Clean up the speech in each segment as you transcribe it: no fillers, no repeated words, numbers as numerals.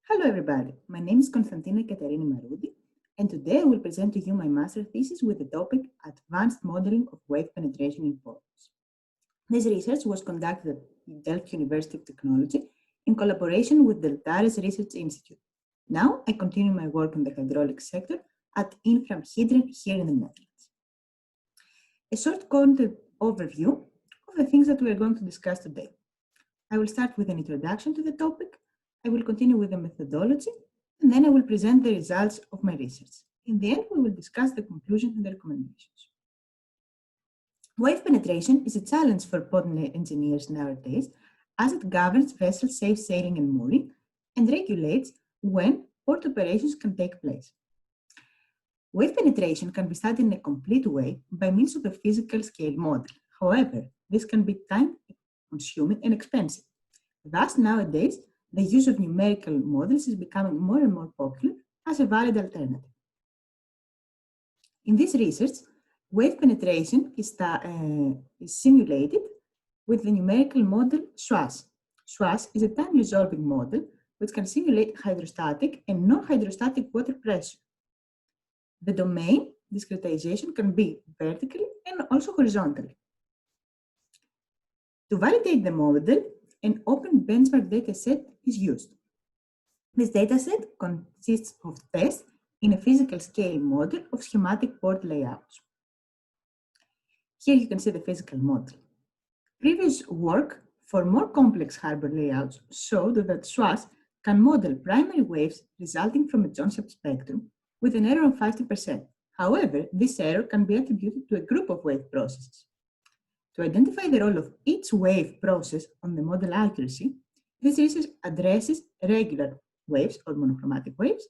Hello everybody, my name is Konstantina Maroudi, and today I will present to you my master thesis with the topic Advanced Modeling of Wave Penetration in Pores. This research was conducted at Delft University of Technology in collaboration with the Deltares Research Institute. Now I continue my work in the hydraulic sector at Infram Hydren here in the Netherlands. A short content overview of the things that we are going to discuss today. I will start with an introduction to the topic. I will continue with the methodology, and then I will present the results of my research. In the end, we will discuss the conclusions and the recommendations. Wave penetration is a challenge for port engineers nowadays, as it governs vessel safe sailing and mooring, and regulates when port operations can take place. Wave penetration can be studied in a complete way by means of a physical scale model. However, this can be time-consuming and expensive. Thus, nowadays, the use of numerical models is becoming more and more popular as a valid alternative. In this research, wave penetration is simulated with the numerical model SWASH. SWASH is a time-resolving model which can simulate hydrostatic and non-hydrostatic water pressure. The domain discretization can be vertically and also horizontally. To validate the model, an open benchmark dataset is used. This dataset consists of tests in a physical scale model of schematic port layouts. Here you can see the physical model. Previous work for more complex harbor layouts showed that SWASH can model primary waves resulting from a Johnson spectrum with an error of 50%. However, this error can be attributed to a group of wave processes. To identify the role of each wave process on the model accuracy, this research addresses regular waves or monochromatic waves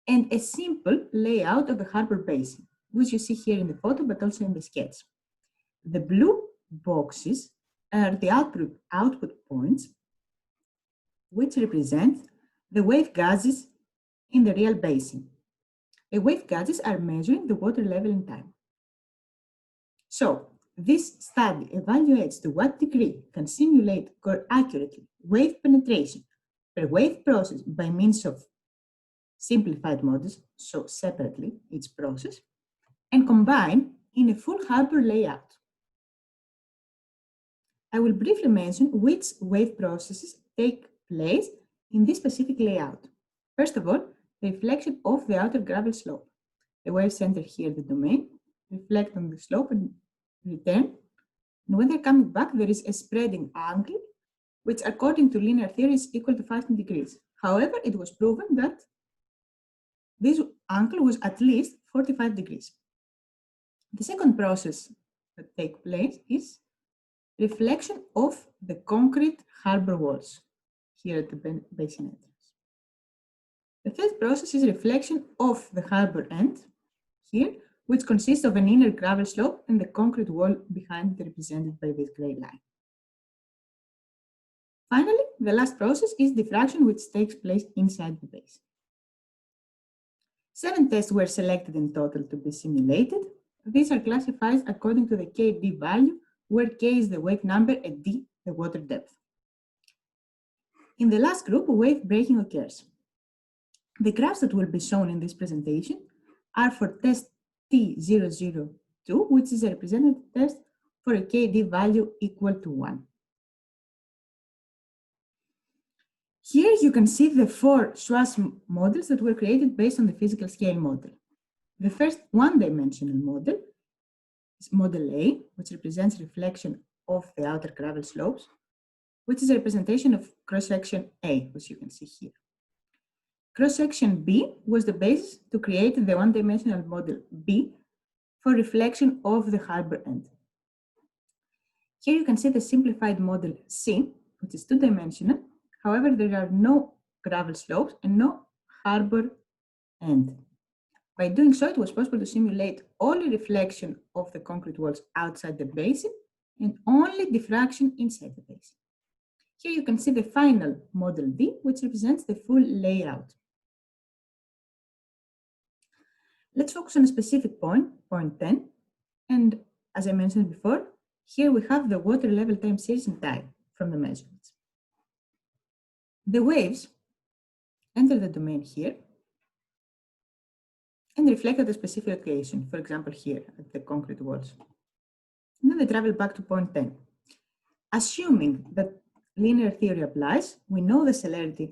and a simple layout of the harbor basin, which you see here in the photo but also in the sketch. The blue boxes are the output points, which represent the wave gauges in the real basin. The wave gauges are measuring the water level in time. So, this study evaluates to what degree can simulate accurately wave penetration per wave process by means of simplified models, so separately each process, and combine in a full harbor layout. I will briefly mention which wave processes take place in this specific layout. First of all, the reflection of the outer gravel slope. The wave center here, the domain, reflect on the slope and return, and when they're coming back, there is a spreading angle, which according to linear theory is equal to 15 degrees. However, it was proven that this angle was at least 45 degrees. The second process that takes place is reflection of the concrete harbor walls here at the basin entrance. The third process is reflection of the harbor end here, which consists of an inner gravel slope and the concrete wall behind it represented by this gray line. Finally, the last process is diffraction, which takes place inside the basin. 7 tests were selected in total to be simulated. These are classified according to the KD value, where K is the wave number and D the water depth. In the last group, wave breaking occurs. The graphs that will be shown in this presentation are for test T002, which is a representative test for a KD value equal to 1. Here you can see the 4 SWASH models that were created based on the physical scale model. The first one-dimensional model is model A, which represents reflection of the outer gravel slopes, which is a representation of cross-section A, which you can see here. Cross-section B was the basis to create the one-dimensional model B for reflection of the harbor end. Here you can see the simplified model C, which is 2-dimensional. However, there are no gravel slopes and no harbor end. By doing so, it was possible to simulate only reflection of the concrete walls outside the basin and only diffraction inside the basin. Here you can see the final model D, which represents the full layout. Let's focus on a specific point, point 10. And as I mentioned before, here we have the water level time series in time from the measurements. The waves enter the domain here, and reflect at a specific location, for example here at the concrete walls. And then they travel back to point 10. Assuming that linear theory applies, we know the celerity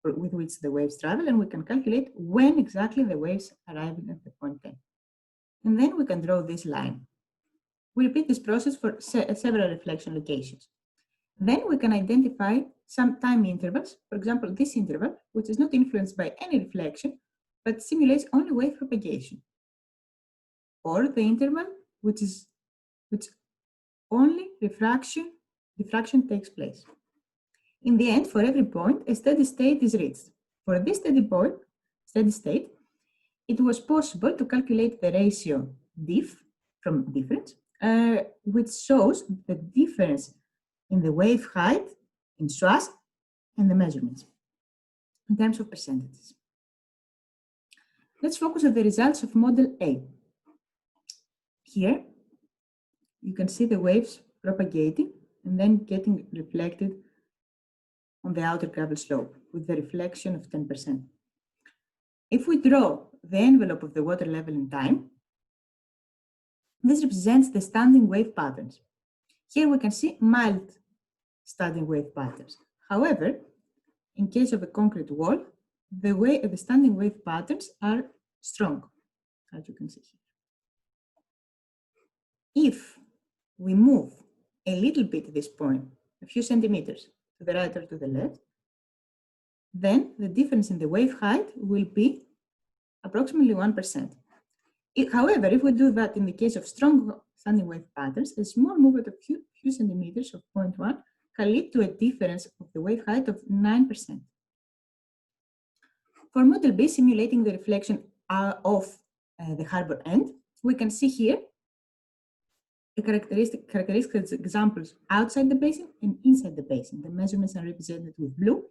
with which the waves travel, and we can calculate when exactly the waves arrive at the point 10. And then we can draw this line. We repeat this process for several reflection locations. Then we can identify some time intervals, for example, this interval, which is not influenced by any reflection, but simulates only wave propagation. Or the interval which only diffraction takes place. In the end, for every point, a steady state is reached. For this steady state, it was possible to calculate the ratio diff from difference, which shows the difference in the wave height in SWASH and the measurements in terms of percentages. Let's focus on the results of model A. Here, you can see the waves propagating and then getting reflected on the outer gravel slope with the reflection of 10%. If we draw the envelope of the water level in time, this represents the standing wave patterns. Here we can see mild standing wave patterns. However, in case of a concrete wall, the standing wave patterns are strong, as you can see here. If we move a little bit this point, a few centimeters to the right or to the left, then the difference in the wave height will be approximately 1%. However, if we do that in the case of strong standing wave patterns, a small movement of a few centimeters of 0.1 can lead to a difference of the wave height of 9%. For model B, simulating the reflection of the harbour end, we can see here the characteristic examples outside the basin and inside the basin. The measurements are represented with blue,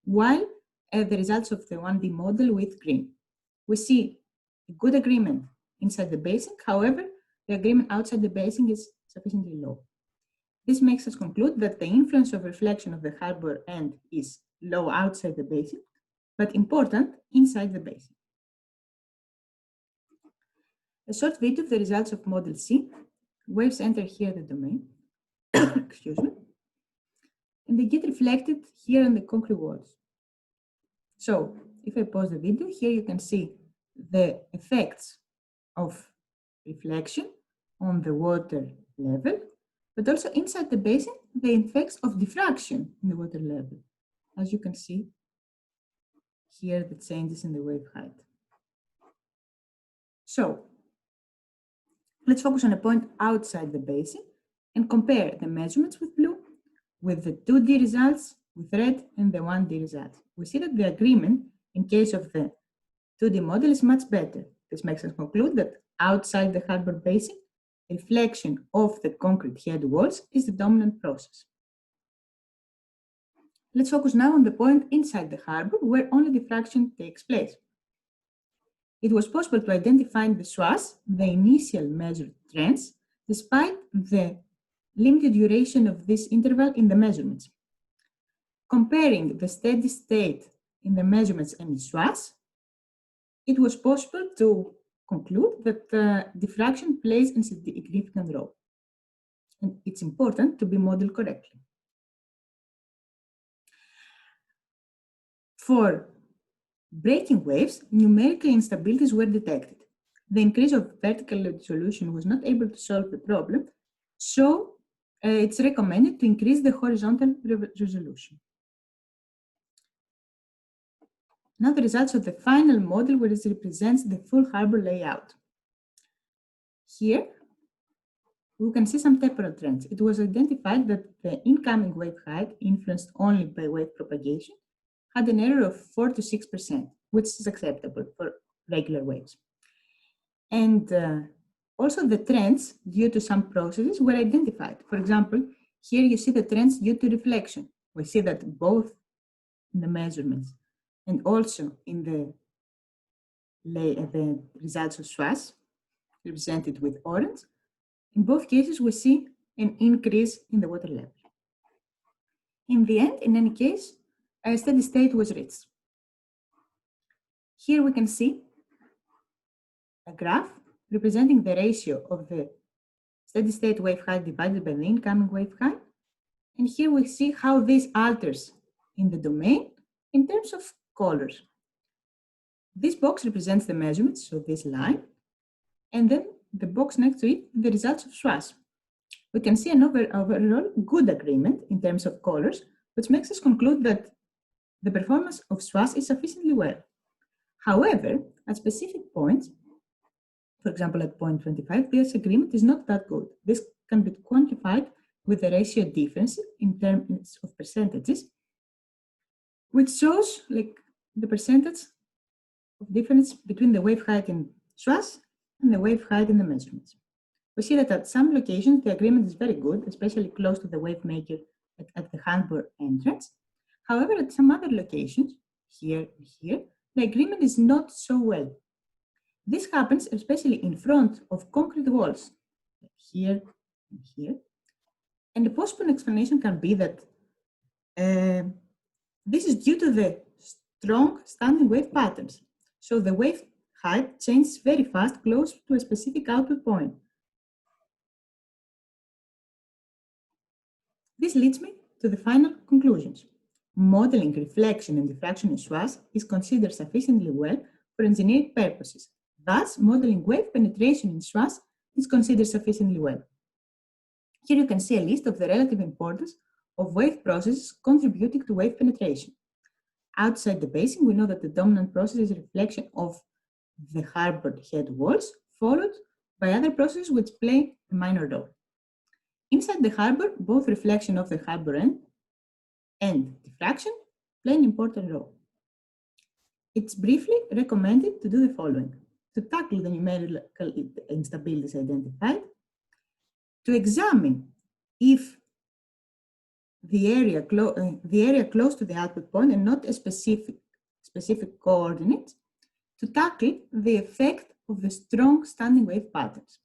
while the results of the 1D model with green. We see a good agreement inside the basin. However, the agreement outside the basin is sufficiently low. This makes us conclude that the influence of reflection of the harbour end is low outside the basin, but important inside the basin. A short video of the results of model C. Waves enter here the domain, excuse me, and they get reflected here on the concrete walls. So, if I pause the video, here you can see the effects of reflection on the water level, but also inside the basin, the effects of diffraction in the water level. As you can see here, the changes in the wave height. So, let's focus on a point outside the basin and compare the measurements with blue with the 2D results with red and the 1D results. We see that the agreement in case of the 2D model is much better. This makes us conclude that outside the harbour basin, reflection of the concrete head walls is the dominant process. Let's focus now on the point inside the harbour where only diffraction takes place. It was possible to identify the SWASH, the initial measured trends, despite the limited duration of this interval in the measurements. Comparing the steady state in the measurements and in SWASH, it was possible to conclude that diffraction plays a significant role. And it's important to be modeled correctly. For breaking waves, numerical instabilities were detected. The increase of vertical resolution was not able to solve the problem, so it's recommended to increase the horizontal resolution. Now the results of the final model, which represents the full harbour layout. Here, we can see some temporal trends. It was identified that the incoming wave height, influenced only by wave propagation, had an error of 4 to 6%, which is acceptable for regular waves. And also the trends due to some processes were identified. For example, here you see the trends due to reflection. We see that both in the measurements and also in the results of SWASH, represented with orange. In both cases, we see an increase in the water level. In the end, in any case, a steady state was reached. Here we can see a graph representing the ratio of the steady state wave height divided by the incoming wave height. And here we see how this alters in the domain in terms of colors. This box represents the measurements, so this line, and then the box next to it, the results of SWASH. We can see an overall good agreement in terms of colors, which makes us conclude that the performance of SWASH is sufficiently well. However, at specific points, for example, at point 25, this agreement is not that good. This can be quantified with a ratio difference in terms of percentages, which shows like the percentage of difference between the wave height in SWASH and the wave height in the measurements. We see that at some locations, the agreement is very good, especially close to the wave maker at the harbour entrance. However, at some other locations, here and here, the agreement is not so well. This happens especially in front of concrete walls, like here and here. And the possible explanation can be that this is due to the strong standing wave patterns. So the wave height changes very fast close to a specific output point. This leads me to the final conclusions. Modeling reflection and diffraction in SWASH is considered sufficiently well for engineering purposes. Thus, modeling wave penetration in SWASH is considered sufficiently well. Here you can see a list of the relative importance of wave processes contributing to wave penetration. Outside the basin, we know that the dominant process is a reflection of the harbour head walls, followed by other processes which play a minor role. Inside the harbour, both reflection of the harbour end and diffraction play an important role. It's briefly recommended to do the following: to tackle the numerical instabilities identified, to examine if the area close to the output point and not a specific coordinate, to tackle the effect of the strong standing wave patterns.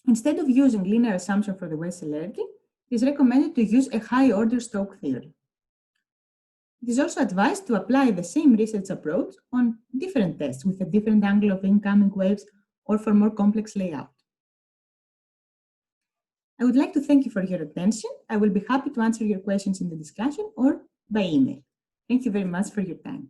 Instead of using linear assumption for the wave celerity, it is recommended to use a high-order Stokes theory. It is also advised to apply the same research approach on different tests with a different angle of incoming waves or for more complex layout. I would like to thank you for your attention. I will be happy to answer your questions in the discussion or by email. Thank you very much for your time.